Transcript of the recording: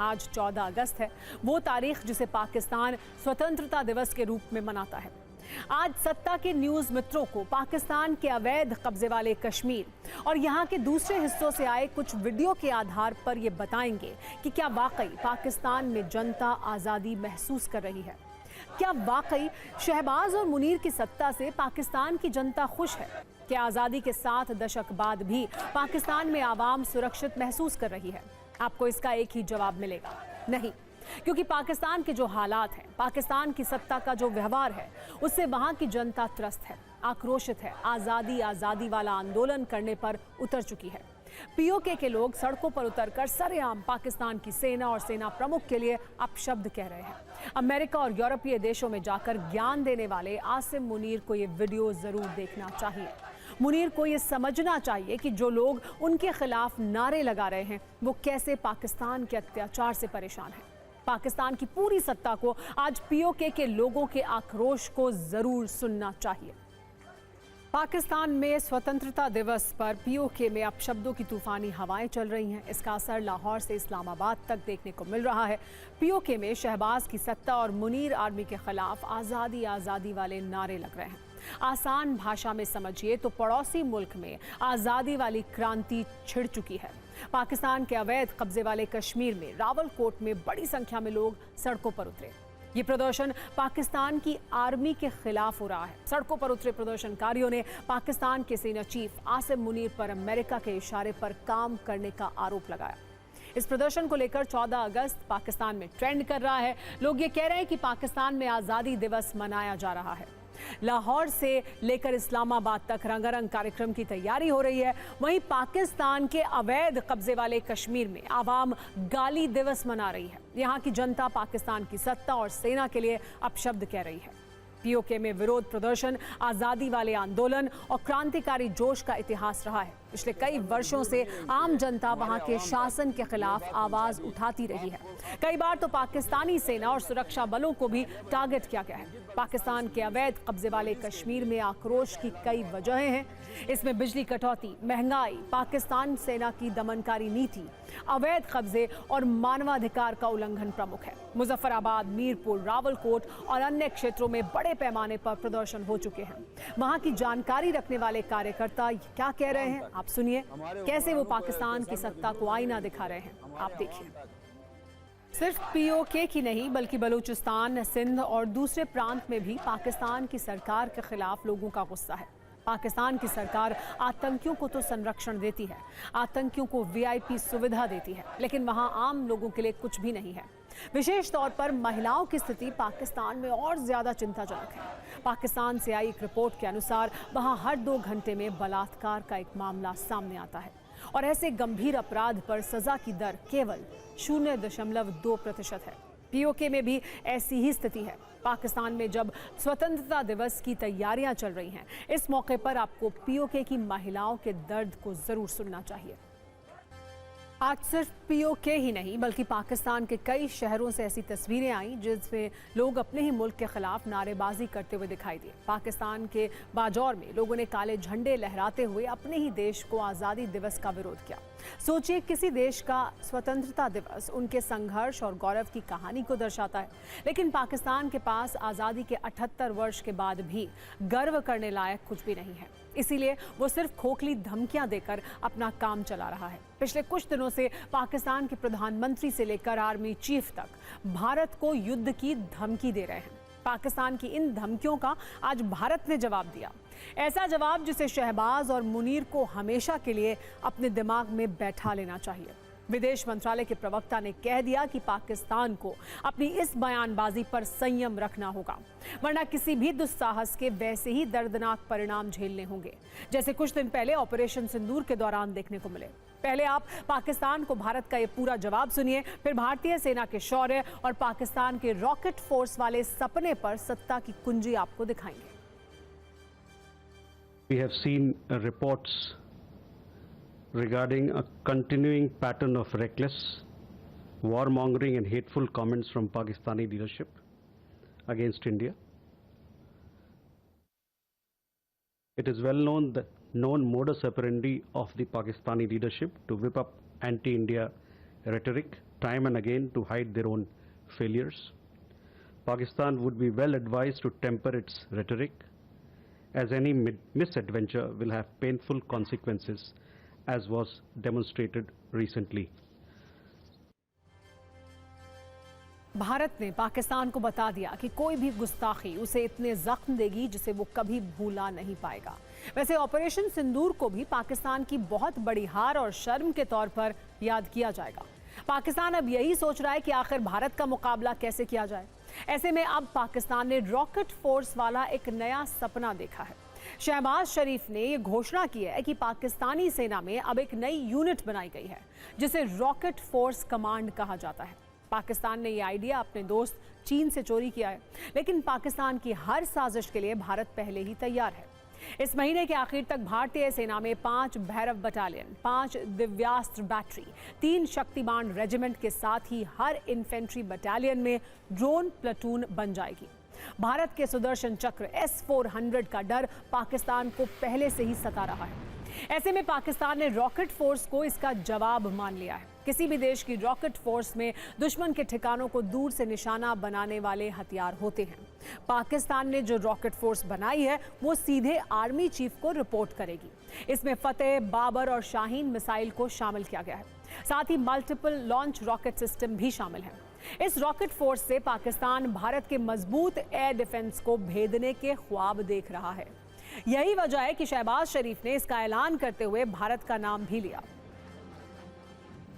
आज 14 अगस्त है, वो तारीख जिसे पाकिस्तान स्वतंत्रता दिवस के रूप में मनाता है। आज सत्ता के न्यूज मित्रों को पाकिस्तान के अवैध कब्जे वाले कश्मीर और यहाँ के दूसरे हिस्सों से आए कुछ वीडियो के आधार पर ये बताएंगे कि क्या वाकई पाकिस्तान में जनता आज़ादी महसूस कर रही है। क्या वाकई शहबाज और मुनीर की सत्ता से पाकिस्तान की जनता खुश है? क्या आज़ादी के 7 दशक बाद भी पाकिस्तान में आवाम सुरक्षित महसूस कर रही है? आपको इसका एक ही जवाब मिलेगा, नहीं। क्योंकि पाकिस्तान के जो हालात हैं, पाकिस्तान की सत्ता का जो व्यवहार है, उससे वहां की जनता त्रस्त है, आक्रोशित है, आज़ादी वाला आंदोलन करने पर उतर चुकी है। पीओके के लोग सड़कों पर उतरकर सरेआम पाकिस्तान की सेना और सेना प्रमुख के लिए अपशब्द कह रहे हैं। अमेरिका और यूरोपीय देशों में जाकर ज्ञान देने वाले आसिम मुनीर को ये वीडियो जरूर देखना चाहिए। मुनीर को ये समझना चाहिए कि जो लोग उनके खिलाफ नारे लगा रहे हैं, वो कैसे पाकिस्तान के अत्याचार से परेशान हैं। पाकिस्तान की पूरी सत्ता को आज पीओके के लोगों के आक्रोश को जरूर सुनना चाहिए। पाकिस्तान में स्वतंत्रता दिवस पर पीओके में अपशब्दों की तूफानी हवाएं चल रही हैं। इसका असर लाहौर से इस्लामाबाद तक देखने को मिल रहा है। पीओके में शहबाज की सत्ता और मुनीर आर्मी के खिलाफ आज़ादी वाले नारे लग रहे हैं। आसान भाषा में समझिए तो पड़ोसी मुल्क में आज़ादी वाली क्रांति छिड़ चुकी है। पाकिस्तान के अवैध कब्जे वाले कश्मीर में रावलकोट में बड़ी संख्या में लोग सड़कों पर उतरे। ये प्रदर्शन पाकिस्तान की आर्मी के खिलाफ हो रहा है। सड़कों पर उतरे प्रदर्शनकारियों ने पाकिस्तान के सेना चीफ आसिम मुनीर पर अमेरिका के इशारे पर काम करने का आरोप लगाया। इस प्रदर्शन को लेकर 14 अगस्त पाकिस्तान में ट्रेंड कर रहा है। लोग ये कह रहे हैं कि पाकिस्तान में आज़ादी दिवस मनाया जा रहा है। लाहौर से लेकर इस्लामाबाद तक रंगारंग कार्यक्रम की तैयारी हो रही है। वहीं पाकिस्तान के अवैध कब्जे वाले कश्मीर में आवाम गाली दिवस मना रही है। यहाँ की जनता पाकिस्तान की सत्ता और सेना के लिए अपशब्द कह रही है। पीओके में विरोध प्रदर्शन, आज़ादी वाले आंदोलन और क्रांतिकारी जोश का इतिहास रहा है। पिछले कई वर्षों से आम जनता वहां के शासन के खिलाफ आवाज उठाती रही है। कई बार तो पाकिस्तानी सेना और सुरक्षा बलों को भी टारगेट किया गया है। पाकिस्तान के अवैध कब्जे वाले कश्मीर में आक्रोश की कई वजहें हैं। इसमें बिजली कटौती, महंगाई, पाकिस्तान सेना की दमनकारी नीति, अवैध कब्जे और मानवाधिकार का उल्लंघन प्रमुख है। मुजफ्फराबाद, मीरपुर, रावलकोट और अन्य क्षेत्रों में बड़े पैमाने पर प्रदर्शन हो चुके हैं। वहां की जानकारी रखने वाले कार्यकर्ता क्या कह रहे हैं, आप सुनिए। कैसे वो पाकिस्तान की सत्ता को आईना दिखा रहे हैं, आप देखिए। सिर्फ पीओके की नहीं बल्कि बलूचिस्तान, सिंध और दूसरे प्रांत में भी पाकिस्तान की सरकार के खिलाफ लोगों का गुस्सा है। पाकिस्तान की सरकार आतंकियों को तो संरक्षण देती है, आतंकियों को वीआईपी सुविधा देती है, लेकिन वहां आम लोगों के लिए कुछ भी नहीं है। विशेष तौर पर महिलाओं की स्थिति पाकिस्तान में और ज्यादा चिंताजनक है। पाकिस्तान से आई एक रिपोर्ट के अनुसार वहां हर 2 घंटे में बलात्कार का एक मामला सामने आता है और ऐसे गंभीर अपराध पर सजा की दर केवल 0.2% है। पीओके में भी ऐसी ही स्थिति है। पाकिस्तान में जब स्वतंत्रता दिवस की तैयारियां चल रही हैं, इस मौके पर आपको पीओके की महिलाओं के दर्द को जरूर सुनना चाहिए। आज सिर्फ पीओके ही नहीं बल्कि पाकिस्तान के कई शहरों से ऐसी तस्वीरें आई जिसमें लोग अपने ही मुल्क के खिलाफ नारेबाजी करते हुए दिखाई दिए। पाकिस्तान के बाजौर में लोगों ने काले झंडे लहराते हुए अपने ही देश को आज़ादी दिवस का विरोध किया। सोचिए, किसी देश का स्वतंत्रता दिवस उनके संघर्ष और गौरव की कहानी को दर्शाता है, लेकिन पाकिस्तान के पास आज़ादी के 78 वर्ष के बाद भी गर्व करने लायक कुछ भी नहीं है। इसीलिए वो सिर्फ खोखली धमकियां देकर अपना काम चला रहा है। पिछले कुछ दिनों से पाकिस्तान के प्रधानमंत्री से लेकर आर्मी चीफ तक भारत को युद्ध की धमकी दे रहे हैं। पाकिस्तान की इन धमकियों का आज भारत ने जवाब दिया। ऐसा जवाब जिसे शहबाज और मुनीर को हमेशा के लिए अपने दिमाग में बैठा लेना चाहिए। विदेश मंत्रालय के प्रवक्ता ने कह दिया कि पाकिस्तान को अपनी इस बयानबाजी पर संयम रखना होगा, वरना किसी भी दुस्साहस के वैसे ही दर्दनाक परिणाम झेलने होंगे जैसे कुछ दिन पहले ऑपरेशन सिंदूर के दौरान देखने को मिले। पहले आप पाकिस्तान को भारत का ये पूरा जवाब सुनिए, फिर भारतीय सेना के शौर्य और पाकिस्तान के रॉकेट फोर्स वाले सपने पर सत्ता की कुंजी आपको दिखाएंगे। We have seen reports regarding a continuing pattern of reckless, warmongering and hateful comments from Pakistani leadership against India. It is well known that known modus operandi of the Pakistani leadership to whip up anti-India rhetoric time and again to hide their own failures. Pakistan would be well advised to temper its rhetoric, as any misadventure will have painful consequences, as was demonstrated recently. Bharat ने पाकिस्तान को बता दिया कि कोई भी गुस्ताखी उसे इतने जख्म देगी जिसे वो कभी भूला नहीं पाएगा। वैसे ऑपरेशन सिंदूर को भी पाकिस्तान की बहुत बड़ी हार और शर्म के तौर पर याद किया जाएगा। पाकिस्तान अब यही सोच रहा है कि आखिर भारत का मुकाबला कैसे किया जाए। ऐसे में अब पाकिस्तान ने रॉकेट फोर्स वाला एक नया सपना देखा है। शहबाज शरीफ ने ये घोषणा की है कि पाकिस्तानी सेना में अब एक नई यूनिट बनाई गई है जिसे रॉकेट फोर्स कमांड कहा जाता है। पाकिस्तान ने यह आइडिया अपने दोस्त चीन से चोरी किया है, लेकिन पाकिस्तान की हर साजिश के लिए भारत पहले ही तैयार है। इस महीने के आखिर तक भारतीय सेना में 5 Bhairav battalion, 5 Divyastra battery, 3 Shaktimaan regiment के साथ ही हर इन्फेंट्री बटालियन में ड्रोन प्लाटून बन जाएगी। भारत के सुदर्शन चक्र S-400 का डर पाकिस्तान को पहले से ही सता रहा है। ऐसे में पाकिस्तान ने रॉकेट फोर्स को इसका जवाब मान लिया है। किसी भी देश की रॉकेट फोर्स में दुश्मन के ठिकानों को दूर से निशाना बनाने वाले हथियार होते हैं। पाकिस्तान ने जो रॉकेट फोर्स बनाई है वो सीधे आर्मी चीफ को रिपोर्ट करेगी। इसमें फतेह, बाबर और शाहीन मिसाइल को शामिल किया गया है। साथ ही मल्टीपल लॉन्च रॉकेट सिस्टम भी शामिल है। इस रॉकेट फोर्स से पाकिस्तान भारत के मजबूत एयर डिफेंस को भेदने के ख्वाब देख रहा है। यही वजह है कि शहबाज शरीफ ने इसका ऐलान करते हुए भारत का नाम भी लिया।